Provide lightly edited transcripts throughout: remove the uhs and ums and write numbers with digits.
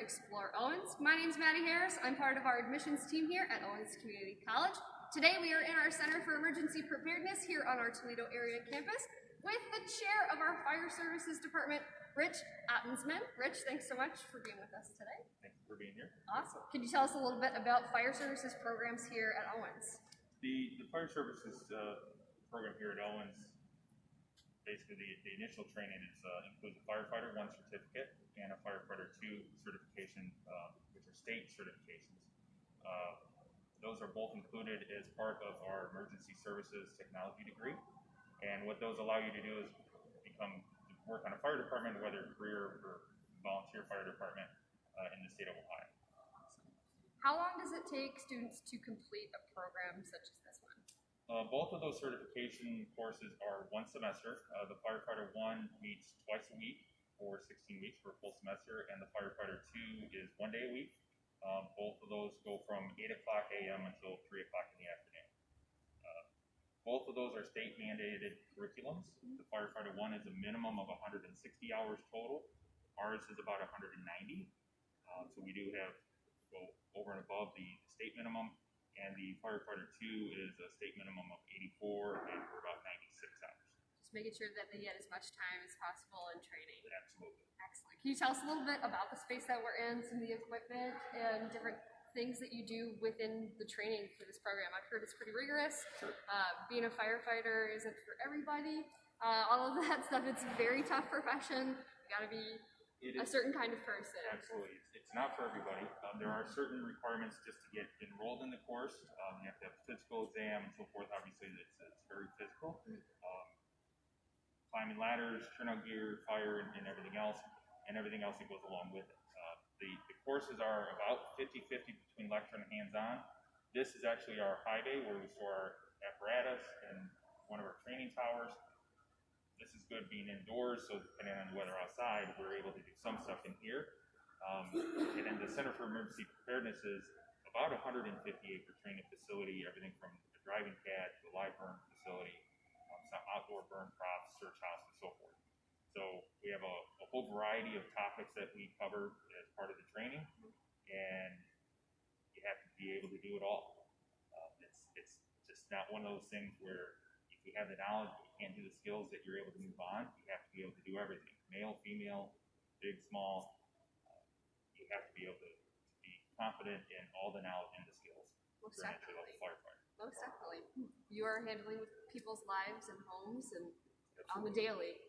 Explore Owens. My name is Maddie Harris. I'm part of our admissions team here at Owens Community College. Today we are in our Center for Emergency Preparedness here on our Toledo area campus with the chair of our Fire Services Department, Rich Ottensman. Rich, thanks so much for being with us today. Thank you for being here. Awesome. Could you tell us a little bit about Fire Services programs here at Owens? The Fire Services program here at Owens, basically the initial training includes a Firefighter 1 certificate and a Firefighter 2 certification, which are state certifications. Those are both included as part of our emergency services technology degree. And what those allow you to do is work on a fire department, whether career or volunteer fire department in the state of Ohio. How long does it take students to complete a program such as this one? Both of those certification courses are 1 semester. The Firefighter 1 meets twice a week for 16 weeks for a full semester, and the Firefighter 2 is 1 day a week. Both of those go from 8 o'clock a.m. until 3 o'clock in the afternoon. Both of those are state mandated curriculums. The Firefighter 1 is a minimum of 160 hours total. Ours is about 190. So we do have go over and above the state minimum, and the Firefighter 2 is a state minimum of 84, and we're about 96 hours. Just making sure that they get as much time as possible in training. Absolutely. Excellent. Can you tell us a little bit about the space that we're in, some of the equipment, and different things that you do within the training for this program? I've heard it's pretty rigorous. Sure. Being a firefighter isn't for everybody. All of that stuff, it's a very tough profession. You gotta be a certain kind of person. Absolutely. It's not for everybody. There are certain requirements just to get enrolled in the course. You have to have a physical exam and so forth. Obviously, it's very physical. Climbing ladders, turnout gear, fire, and everything else that goes along with it. The courses are about 50-50 between lecture and hands-on. This is actually our high bay where we store our apparatus and one of our training towers. This is good being indoors, so depending on the weather outside, we're able to do some stuff in here. And then the Center for Emergency Preparedness is about 150-acre training facility, everything from the driving pad to the live burn facility, some outdoor burn props, search house, and so forth. So we have a whole variety of topics that we cover as part of the training, and you have to be able to do it all. It's just not one of those things where if you have the knowledge but you can't do the skills that you're able to move on. You have to be able to do everything, male, female, big, small. You have to be able to be confident in all the knowledge and the skills. Most definitely. Like a firefighter. Most definitely. You are handling with people's lives and homes and on the daily.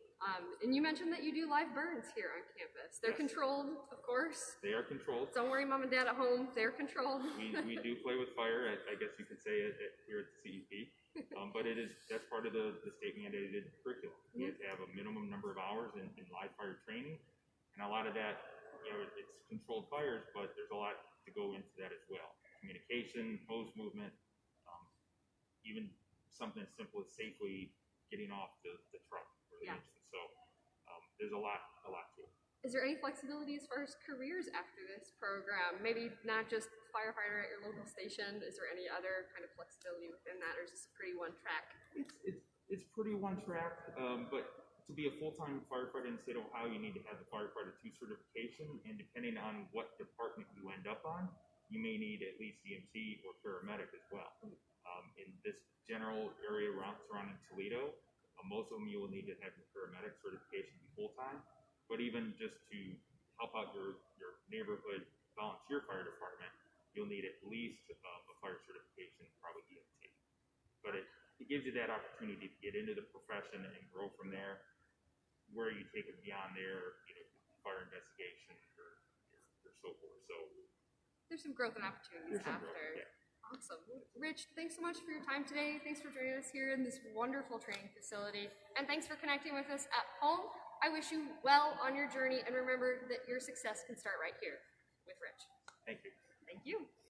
And you mentioned that you do live burns here on campus. They're controlled, of course. They are controlled. Don't worry, Mom and Dad at home. They're controlled. We do play with fire, I guess you could say it here at the CEP. But that's part of the state mandated curriculum. You have to have a minimum number of hours in live fire training. And a lot of that, it's controlled fires, but there's a lot to go into that as well. Communication, hose movement, even something as simple as safely getting off the truck or the engine. So there's a lot to it. Is there any flexibility as far as careers after this program? Maybe not just firefighter at your local station. Is there any other kind of flexibility within that, or is this a pretty one track? It's pretty one track, but to be a full-time firefighter in the state of Ohio, you need to have the Firefighter 2 certification, and depending on what department you end up on, you may need at least EMT or paramedic as well. In this general area surrounding Toledo, most of them you will need to have your paramedic certification be full-time, but even just to help out your neighborhood volunteer fire department, you'll need at least a fire certification, probably EMT. But it gives you that opportunity to get into the profession and grow from there. Where you take it beyond there, fire investigation or so forth. So there's some growth and opportunities after. Growth, yeah. Awesome. Rich, thanks so much for your time today. Thanks for joining us here in this wonderful training facility. And thanks for connecting with us at home. I wish you well on your journey, and remember that your success can start right here with Rich. Thank you. Thank you.